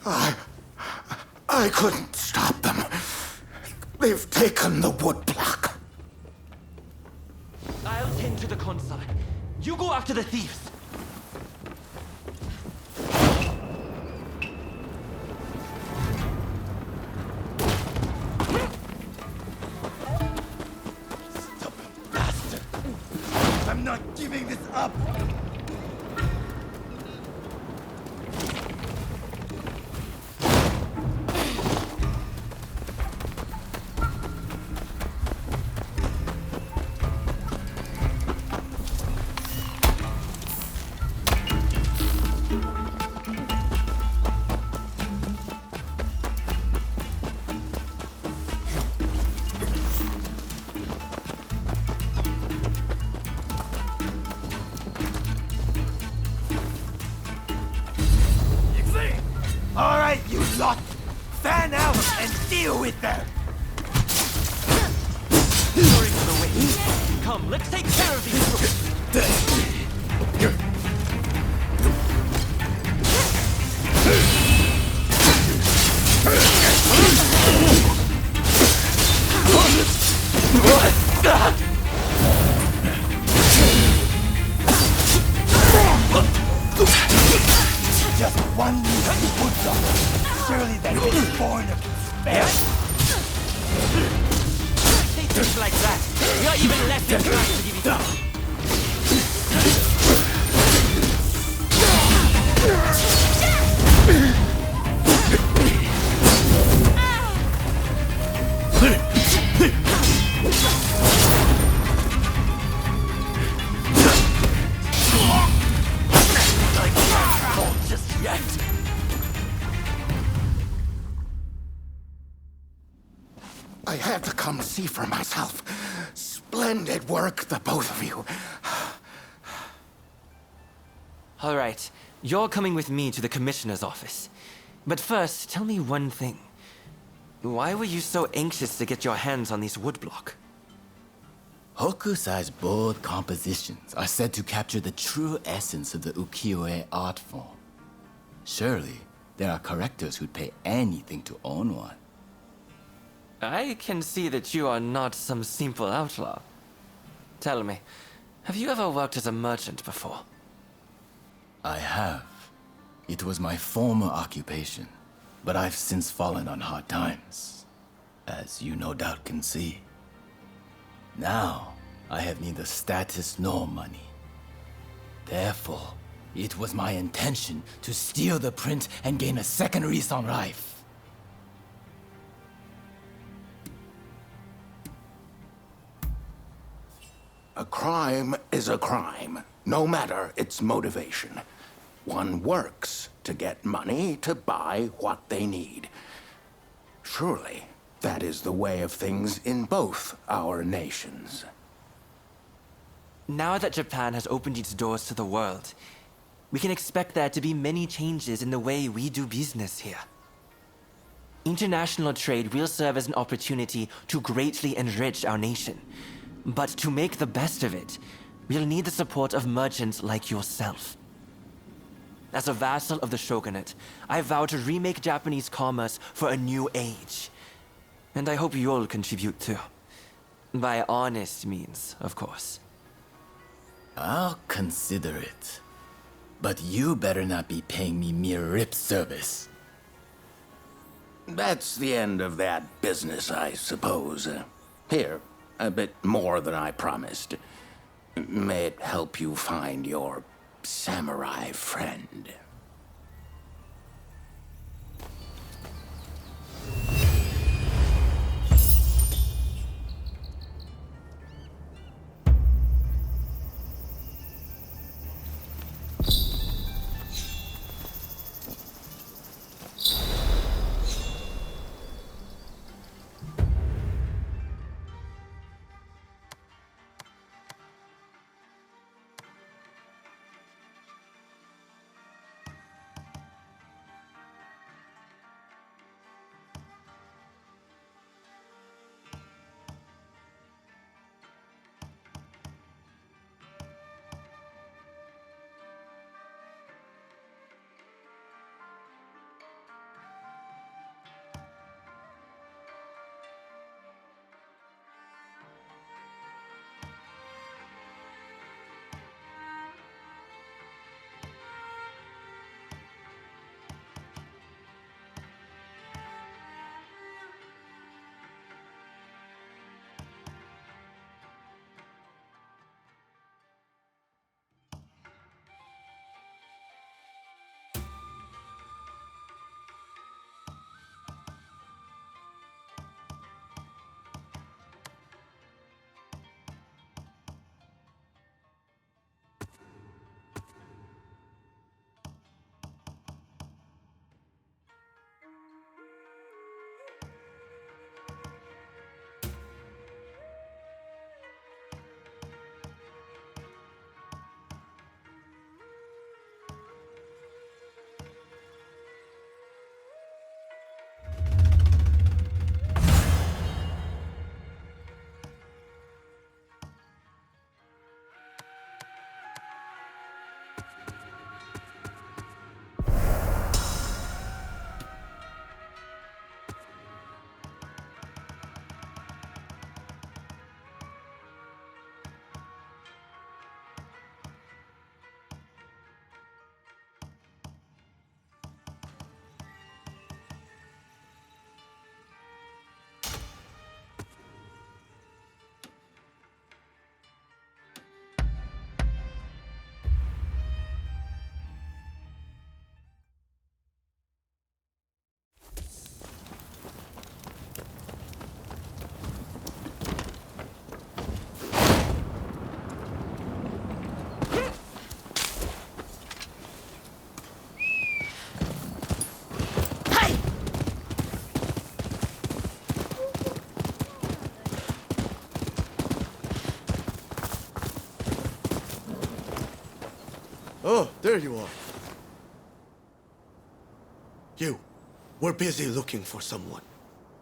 I couldn't stop them. They've taken the woodblock. I'll tend to the console. You go after the thieves. Stupid bastard! I'm not giving this up! All right, you lot! Fan out and deal with them! Sorry for the wait. Come, let's take care of these crooks. Just one little woodblock. Surely that is born of despair. Say things like that. We are even less inclined to give you... Just yet. I had to come see for myself. Splendid work, the both of you. All right, you're coming with me to the commissioner's office. But first, tell me one thing. Why were you so anxious to get your hands on these woodblock? Hokusai's bold compositions are said to capture the true essence of the ukiyo-e art form. Surely, there are collectors who'd pay anything to own one. I can see that you are not some simple outlaw. Tell me, have you ever worked as a merchant before? I have. It was my former occupation, but I've since fallen on hard times, as you no doubt can see. Now, I have neither status nor money. Therefore, it was my intention to steal the print and gain a second lease on life. A crime is a crime, no matter its motivation. One works to get money to buy what they need. Surely, that is the way of things in both our nations. Now that Japan has opened its doors to the world, we can expect there to be many changes in the way we do business here. International trade will serve as an opportunity to greatly enrich our nation. But to make the best of it, we'll need the support of merchants like yourself. As a vassal of the shogunate, I vow to remake Japanese commerce for a new age. And I hope you'll contribute too. By honest means, of course. I'll consider it. But you better not be paying me mere lip service. That's the end of that business, I suppose. Here, a bit more than I promised. May it help you find your samurai friend. Oh, there you are. You, we're busy looking for someone.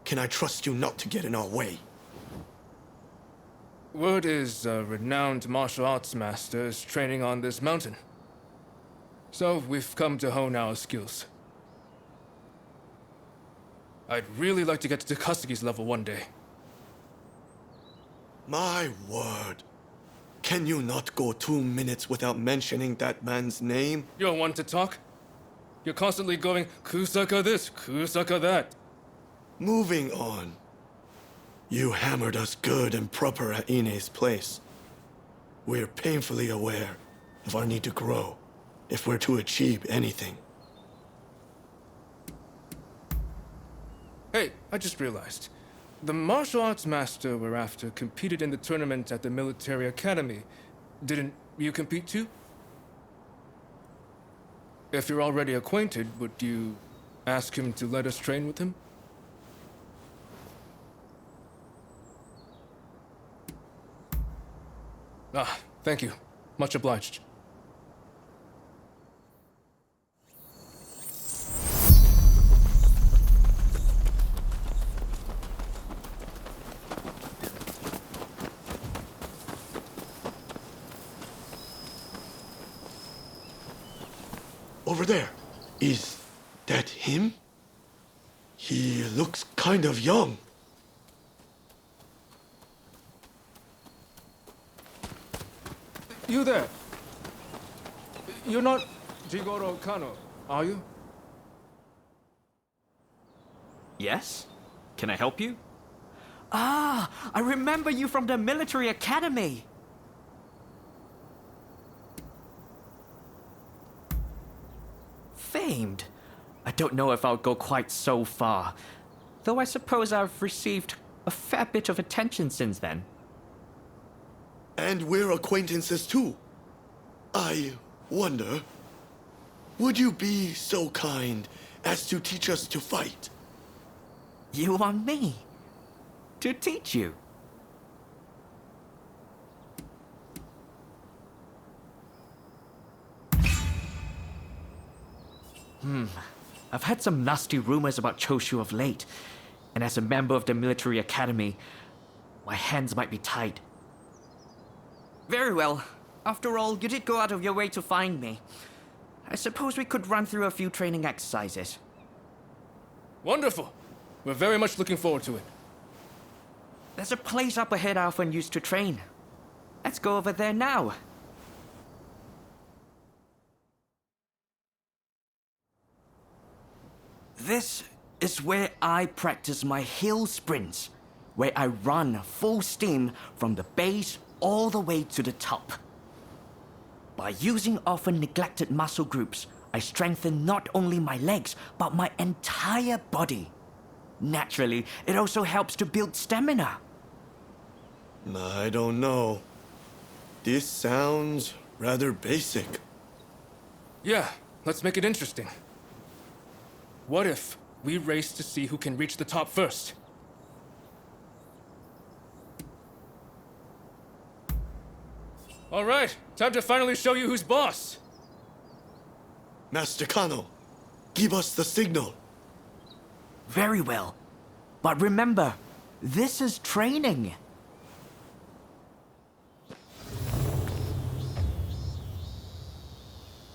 Can I trust you not to get in our way? Word is a renowned martial arts master is training on this mountain. So we've come to hone our skills. I'd really like to get to Takasaki's level one day. My word. Can you not go 2 minutes without mentioning that man's name? You're one to talk? You're constantly going, Kusaka this, Kusaka that. Moving on. You hammered us good and proper at Ine's place. We're painfully aware of our need to grow if we're to achieve anything. Hey, I just realized. The martial arts master we're after competed in the tournament at the military academy. Didn't you compete too? If you're already acquainted, would you ask him to let us train with him? Ah, thank you. Much obliged. Over there. Is that him? He looks kind of young. You there. You're not Jigoro Kano, are you? Yes? Can I help you? Ah, I remember you from the military academy. Famed. I don't know if I'll go quite so far, though I suppose I've received a fair bit of attention since then. And we're acquaintances too. I wonder, would you be so kind as to teach us to fight? You want me to teach you? I've had some nasty rumors about Choshu of late, and as a member of the military academy, my hands might be tied. Very well. After all, you did go out of your way to find me. I suppose we could run through a few training exercises. Wonderful. We're very much looking forward to it. There's a place up ahead I often used to train. Let's go over there now. This is where I practice my hill sprints, where I run full steam from the base all the way to the top. By using often neglected muscle groups, I strengthen not only my legs, but my entire body. Naturally, it also helps to build stamina. I don't know. This sounds rather basic. Yeah, let's make it interesting. What if we race to see who can reach the top first? All right, time to finally show you who's boss. Master Kano, give us the signal. Very well. But remember, this is training.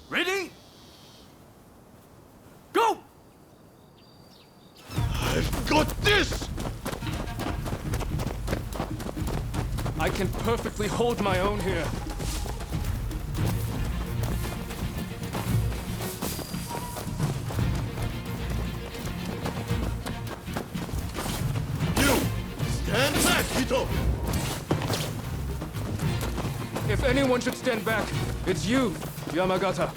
Ready? Go! I've got this! I can perfectly hold my own here. You! Stand back, Hito! If anyone should stand back, it's you, Yamagata.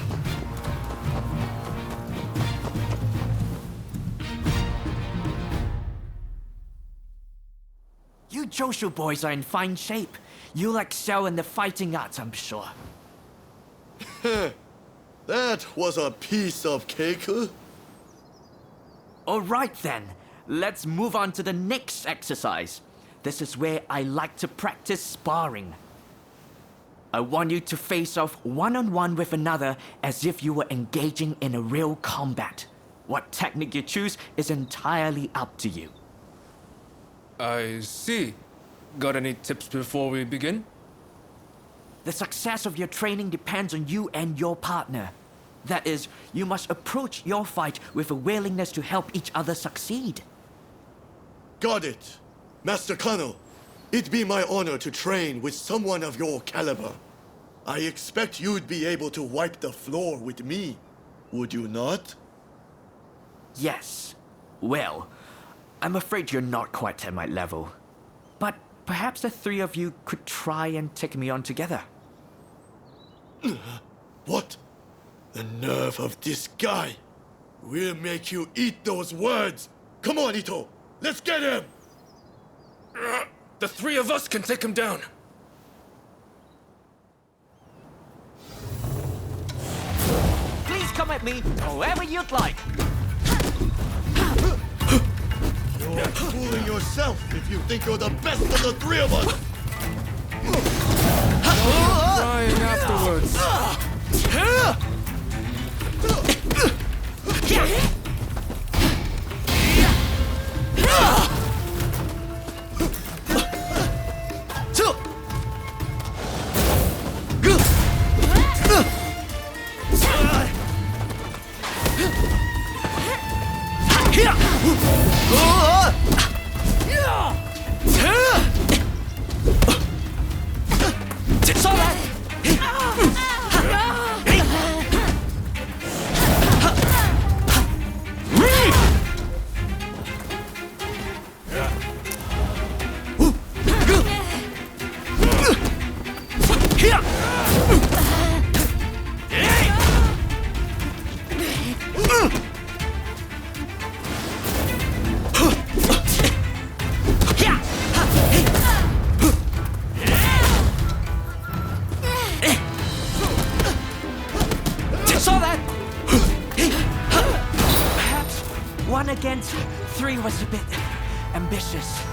You Joshu boys are in fine shape. You'll excel in the fighting arts, I'm sure. That was a piece of cake. All right then, let's move on to the next exercise. This is where I like to practice sparring. I want you to face off one-on-one with another as if you were engaging in a real combat. What technique you choose is entirely up to you. I see. Got any tips before we begin? The success of your training depends on you and your partner. That is, you must approach your fight with a willingness to help each other succeed. Got it. Master Colonel, it'd be my honor to train with someone of your caliber. I expect you'd be able to wipe the floor with me, would you not? Yes. Well, I'm afraid you're not quite at my level. But perhaps the three of you could try and take me on together. What? The nerve of this guy! We'll make you eat those words! Come on, Ito! Let's get him! The three of us can take him down. Please come at me however you'd like. You're fooling yourself if you think you're the best of the three of us! Crying afterwards. It's all right. Saw that. Perhaps 1 against 3 was a bit ambitious.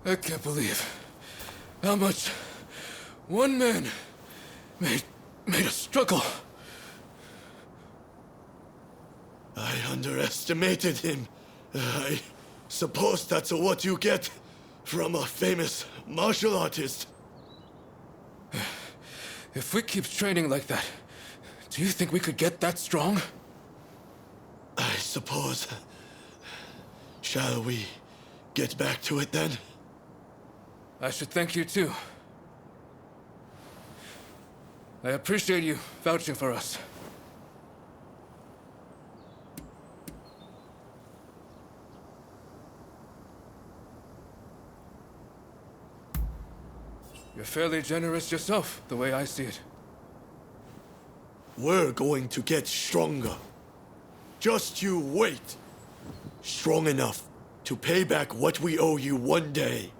I can't believe how much one man made us struggle. I underestimated him. I suppose that's what you get from a famous martial artist. If we keep training like that, do you think we could get that strong? I suppose. Shall we get back to it then? I should thank you too. I appreciate you vouching for us. You're fairly generous yourself, the way I see it. We're going to get stronger. Just you wait. Strong enough to pay back what we owe you one day.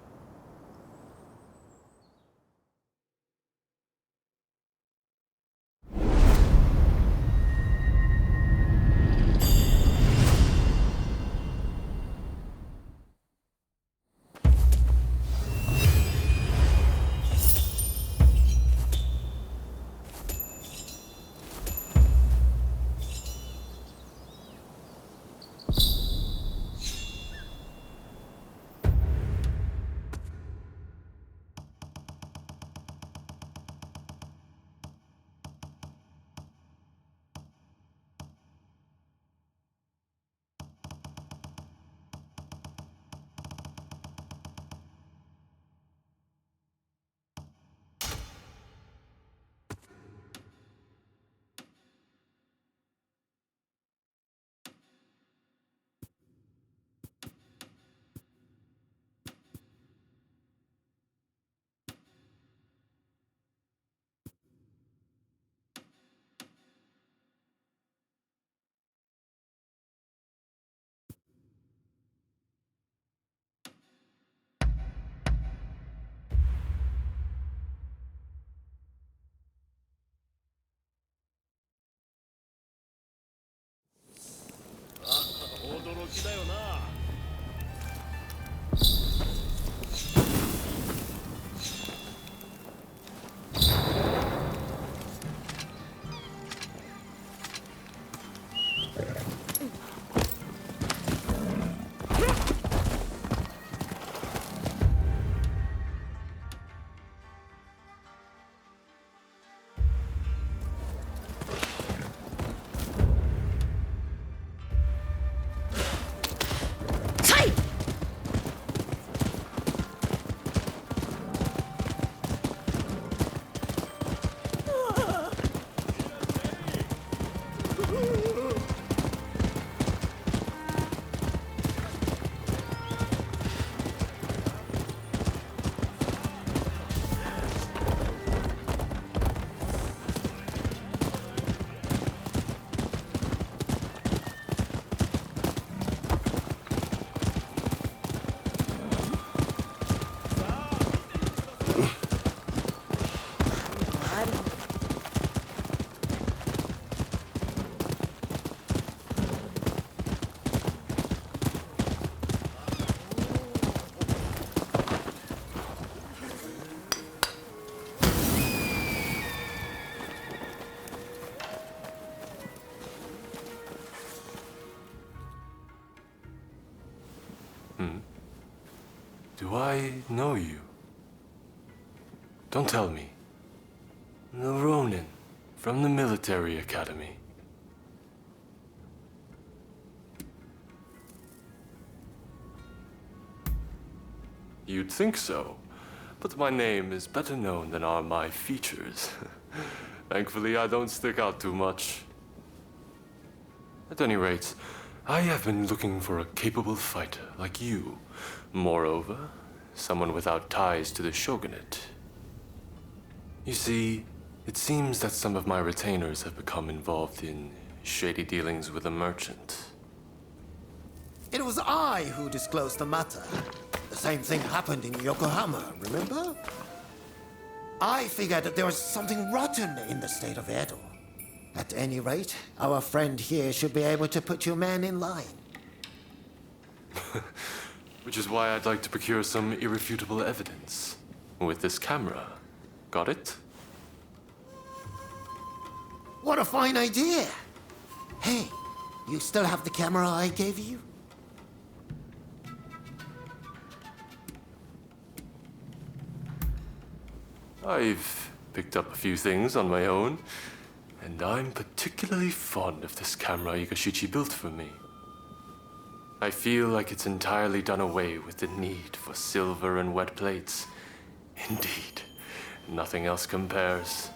Do I know you? Don't tell me. The Ronin from the military academy. You'd think so, but my name is better known than are my features. Thankfully, I don't stick out too much. At any rate, I have been looking for a capable fighter like you. Moreover, someone without ties to the shogunate. You see, it seems that some of my retainers have become involved in shady dealings with a merchant. It was I who disclosed the matter. The same thing happened in Yokohama, remember? I figured that there was something rotten in the state of Edo. At any rate, our friend here should be able to put your man in line. Which is why I'd like to procure some irrefutable evidence. With this camera. Got it? What a fine idea! Hey, you still have the camera I gave you? I've picked up a few things on my own, and I'm particularly fond of this camera Igashichi built for me. I feel like it's entirely done away with the need for silver and wet plates. Indeed, nothing else compares.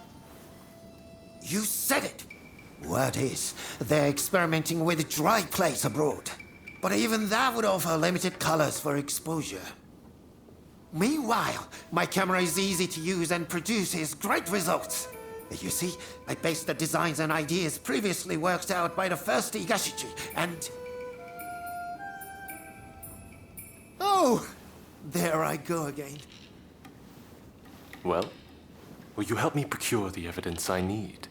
You said it! Word is, they're experimenting with dry plates abroad. But even that would offer limited colors for exposure. Meanwhile, my camera is easy to use and produces great results. You see, I based the designs and ideas previously worked out by the first Igashichi, and... Oh, there I go again. Well, will you help me procure the evidence I need?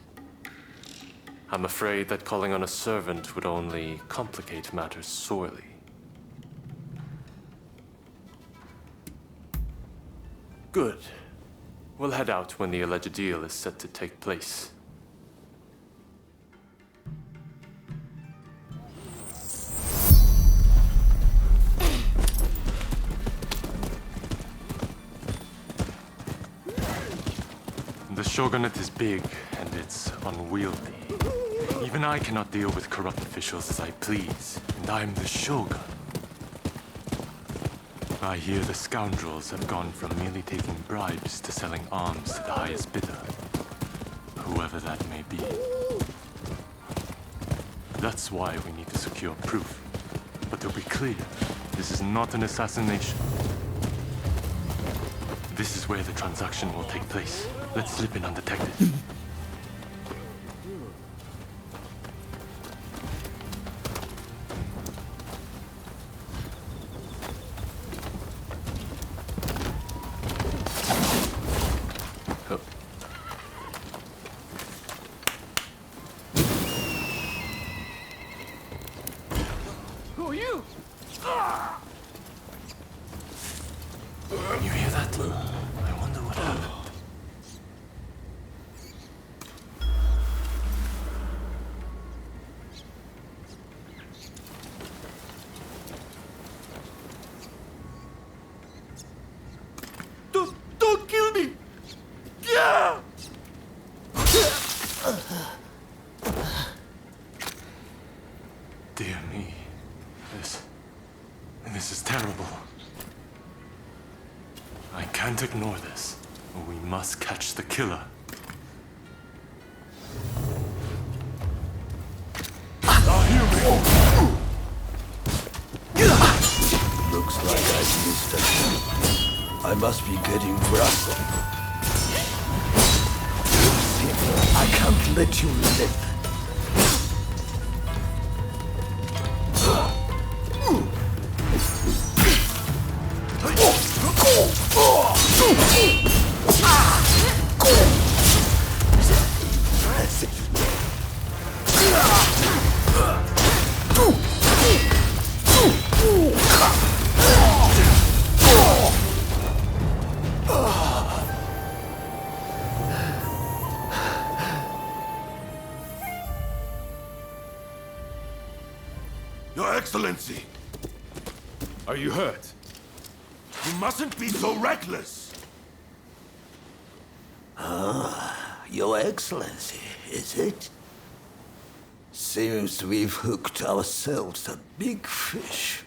I'm afraid that calling on a servant would only complicate matters sorely. Good. We'll head out when the alleged deal is set to take place. The shogunate is big, and it's unwieldy. Even I cannot deal with corrupt officials as I please, and I'm the shogun. I hear the scoundrels have gone from merely taking bribes to selling arms to the highest bidder, whoever that may be. That's why we need to secure proof. But to be clear, this is not an assassination. This is where the transaction will take place. Let's slip in undetected. Who are you? You hear that? I wonder what happened. Don't kill me! Yeah! Dear me. This is terrible. I can't ignore this. We must catch the killer. Looks like I've missed it. I must be getting rusty. I can't let you live. Your Excellency! Are you hurt? You mustn't be so reckless! Your Excellency, is it? Seems we've hooked ourselves a big fish.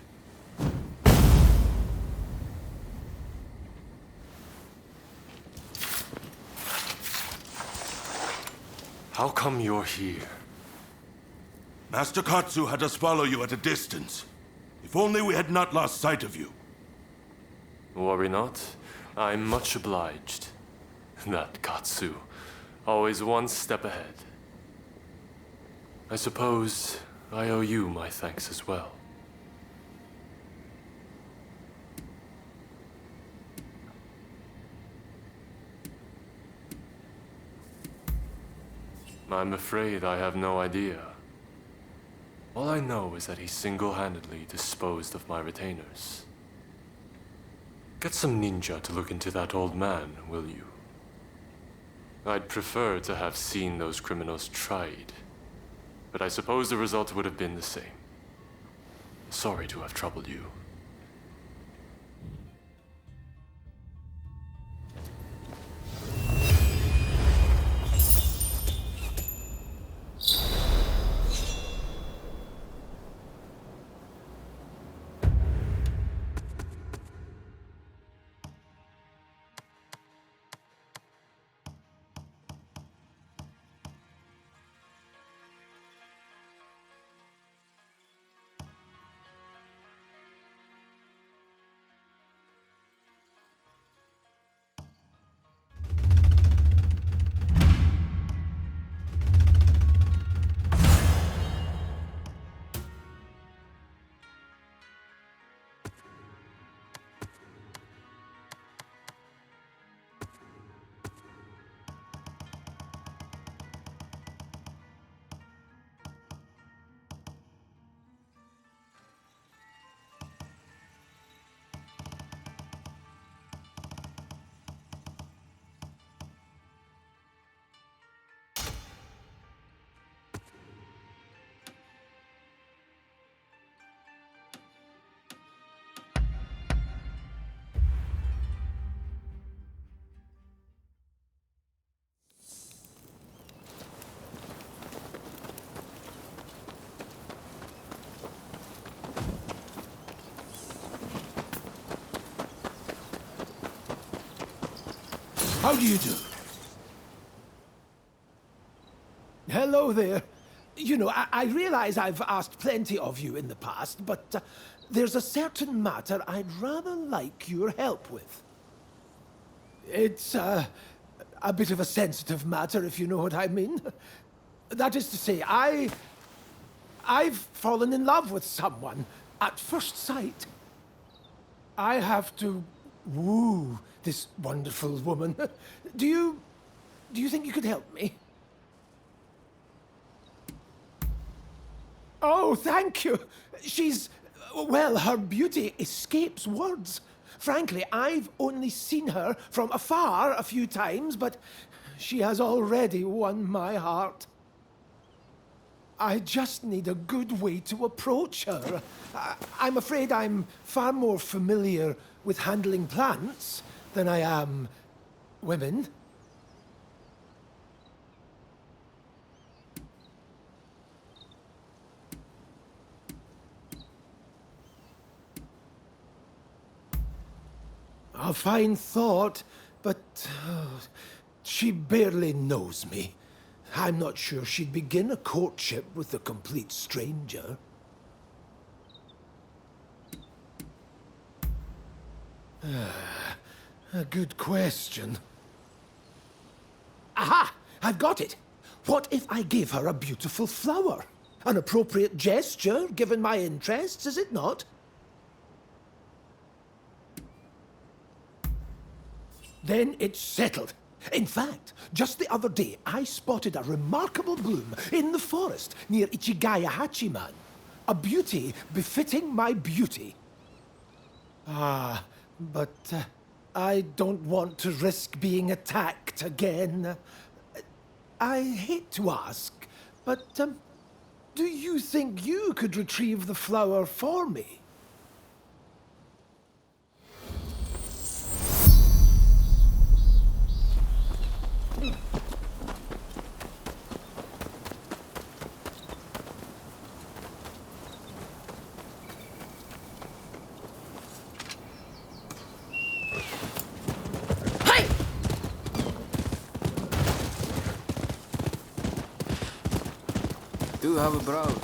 How come you're here? Master Katsu had us follow you at a distance. If only we had not lost sight of you. Worry not. I'm much obliged. That Katsu. Always one step ahead. I suppose I owe you my thanks as well. I'm afraid I have no idea. All I know is that he single-handedly disposed of my retainers. Get some ninja to look into that old man, will you? I'd prefer to have seen those criminals tried, but I suppose the result would have been the same. Sorry to have troubled you. How do you do? Hello there. You know, I realize I've asked plenty of you in the past, but there's a certain matter I'd rather like your help with. It's a bit of a sensitive matter, if you know what I mean. That is to say, I've fallen in love with someone at first sight. I have to woo this wonderful woman. Do you think you could help me? Oh, thank you. She's Well, her beauty escapes words. Frankly, I've only seen her from afar a few times, but she has already won my heart. I just need a good way to approach her. I'm afraid I'm far more familiar with handling plants than I am women. A fine thought, but she barely knows me. I'm not sure she'd begin a courtship with a complete stranger. A good question. Aha! I've got it! What if I gave her a beautiful flower? An appropriate gesture, given my interests, is it not? Then it's settled. In fact, just the other day, I spotted a remarkable bloom in the forest near Ichigaya Hachiman. A beauty befitting my beauty. But I don't want to risk being attacked again. I hate to ask, but do you think you could retrieve the flower for me? Do have a browse.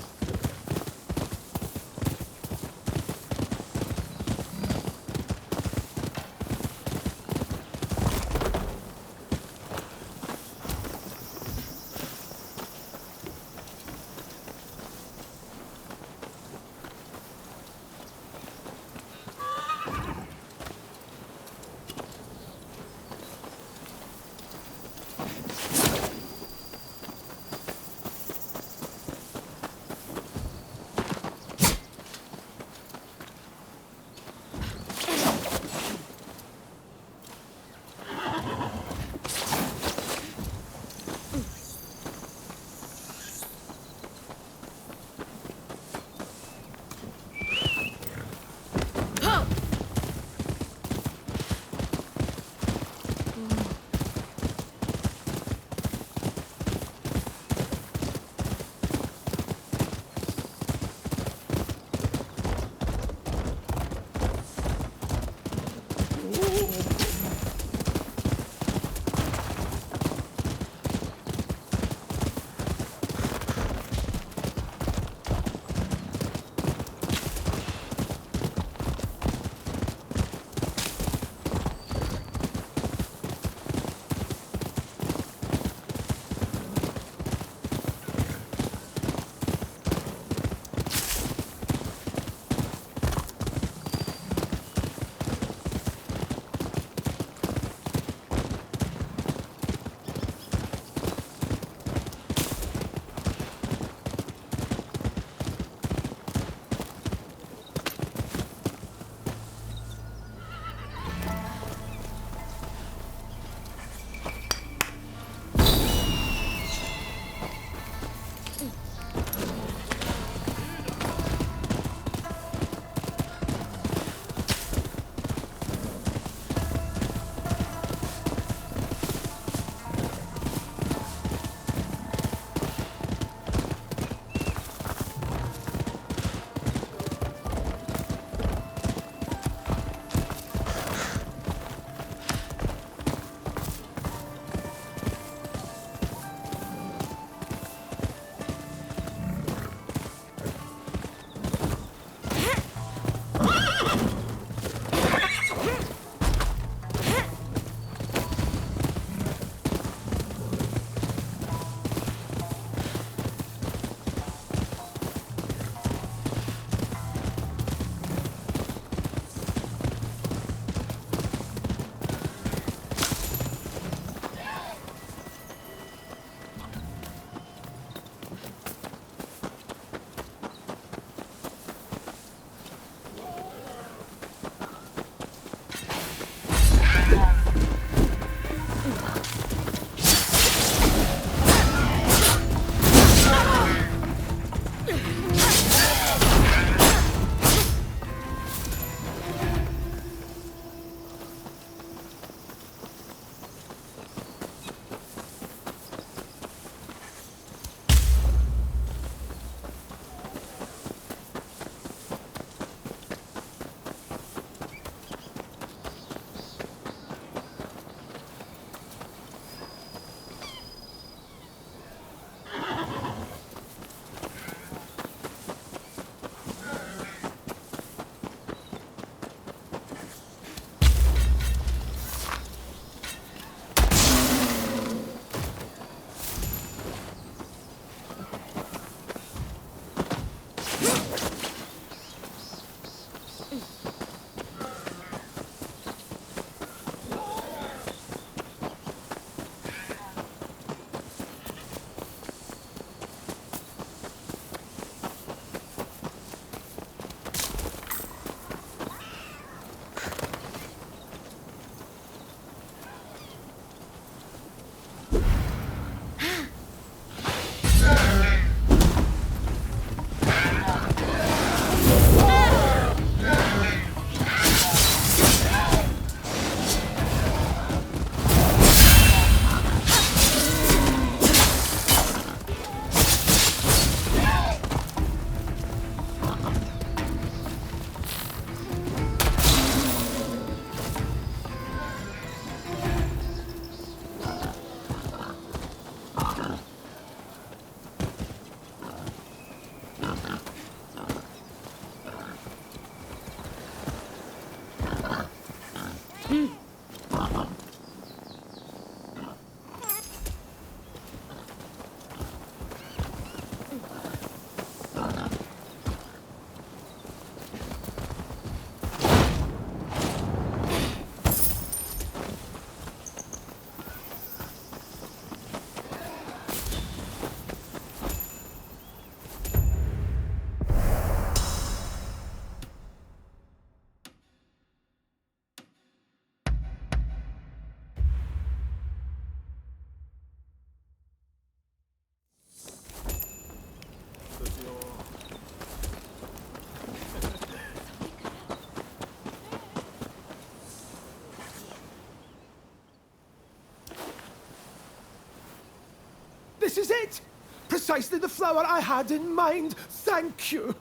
This is it! Precisely the flower I had in mind. Thank you.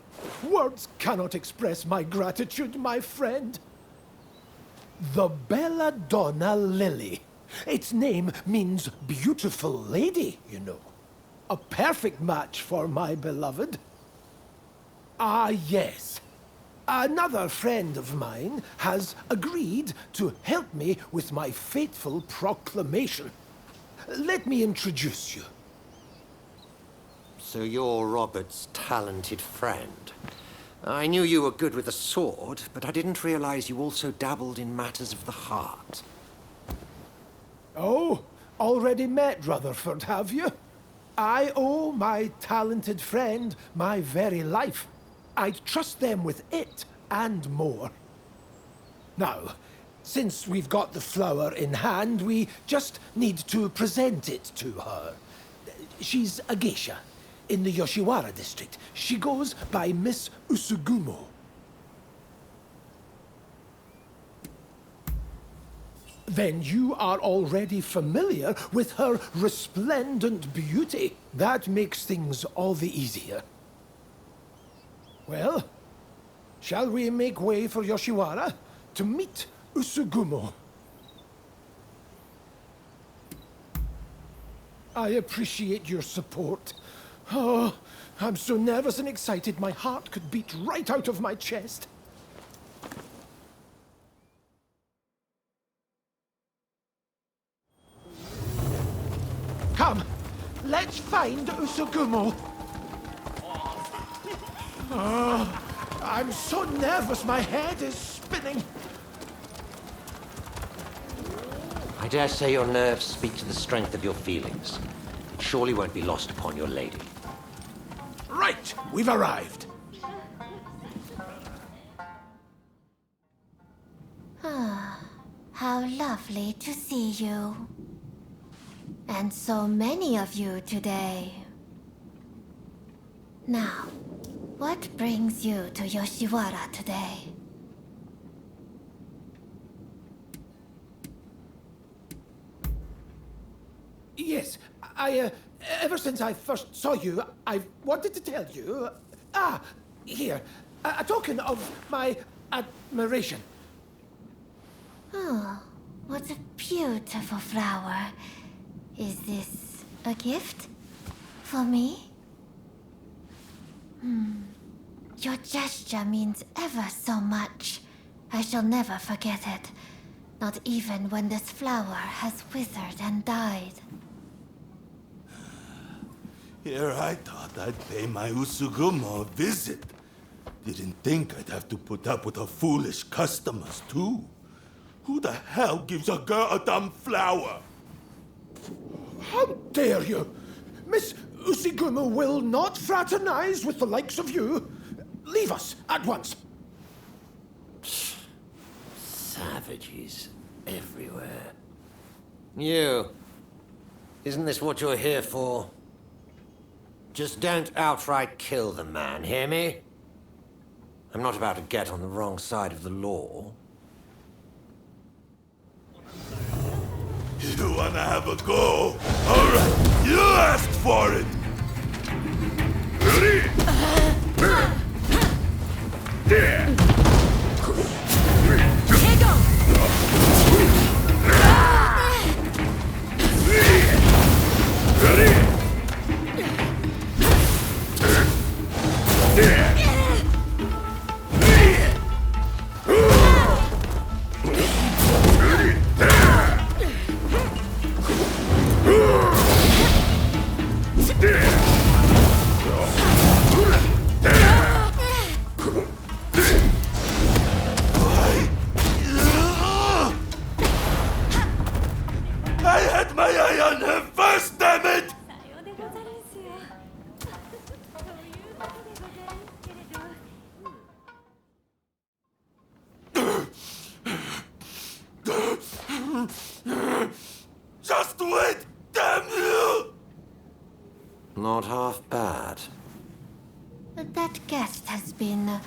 Words cannot express my gratitude, my friend. The Belladonna Lily. Its name means beautiful lady, you know. A perfect match for my beloved. Ah, yes. Another friend of mine has agreed to help me with my fateful proclamation. Let me introduce you. So you're Robert's talented friend. I knew you were good with a sword, but I didn't realize you also dabbled in matters of the heart. Oh, already met Rutherford, have you? I owe my talented friend my very life. I'd trust them with it and more. Now, since we've got the flower in hand, we just need to present it to her. She's a geisha in the Yoshiwara district. She goes by Miss Usugumo. Then you are already familiar with her resplendent beauty. That makes things all the easier. Well, shall we make way for Yoshiwara to meet Usugumo? I appreciate your support. Oh, I'm so nervous and excited my heart could beat right out of my chest. Come, let's find Usugumo. Oh, I'm so nervous my head is spinning. I dare say your nerves speak to the strength of your feelings. It surely won't be lost upon your lady. Right, we've arrived. How lovely to see you. And so many of you today. Now, what brings you to Yoshiwara today? Yes, ever since I first saw you, I've wanted to tell you... here, a token of my admiration. Oh, what a beautiful flower. Is this a gift? For me? Your gesture means ever so much. I shall never forget it. Not even when this flower has withered and died. Here I thought I'd pay my Usugumo a visit. Didn't think I'd have to put up with her foolish customers, too. Who the hell gives a girl a damn flower? How dare you? Miss Usigumu will not fraternize with the likes of you. Leave us at once. Savages everywhere. You. Isn't this what you're here for? Just don't outright kill the man, hear me? I'm not about to get on the wrong side of the law. You wanna have a go? Alright, you asked for it! Ready? There! Here goes! Ready? There! I had my eye on him first, damn it! Just wait, damn you! Not half bad. That guest has been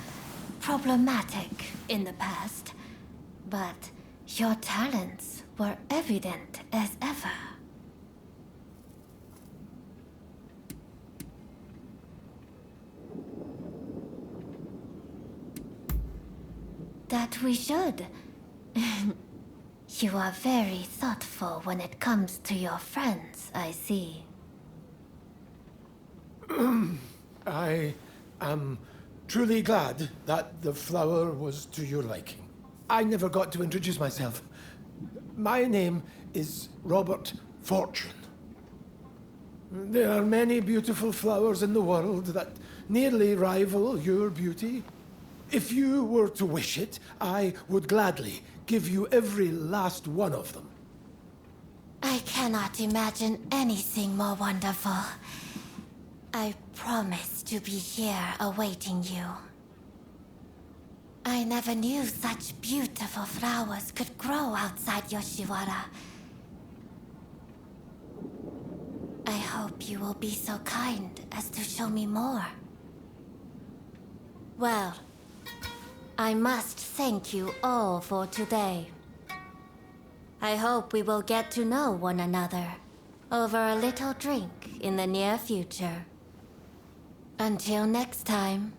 problematic in the past, but your talents were evident as ever. That we should. You are very thoughtful when it comes to your friends, I see. I am truly glad that the flower was to your liking. I never got to introduce myself. My name is Robert Fortune. There are many beautiful flowers in the world that nearly rival your beauty. If you were to wish it, I would gladly give you every last one of them. I cannot imagine anything more wonderful. I promise to be here awaiting you. I never knew such beautiful flowers could grow outside Yoshiwara. I hope you will be so kind as to show me more. Well, I must thank you all for today. I hope we will get to know one another over a little drink in the near future. Until next time.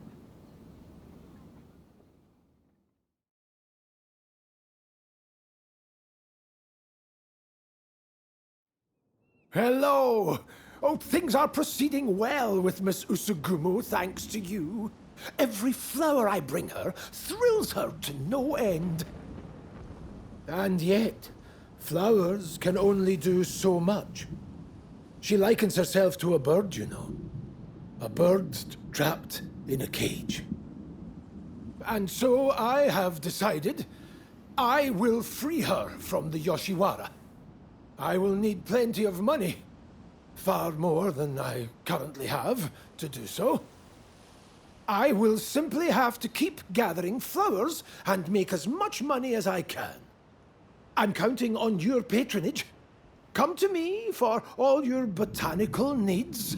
Hello! Oh, things are proceeding well with Miss Usugumu, thanks to you. Every flower I bring her thrills her to no end. And yet, flowers can only do so much. She likens herself to a bird, you know. A bird trapped in a cage. And so I have decided I will free her from the Yoshiwara. I will need plenty of money, far more than I currently have to do so. I will simply have to keep gathering flowers and make as much money as I can. I'm counting on your patronage. Come to me for all your botanical needs.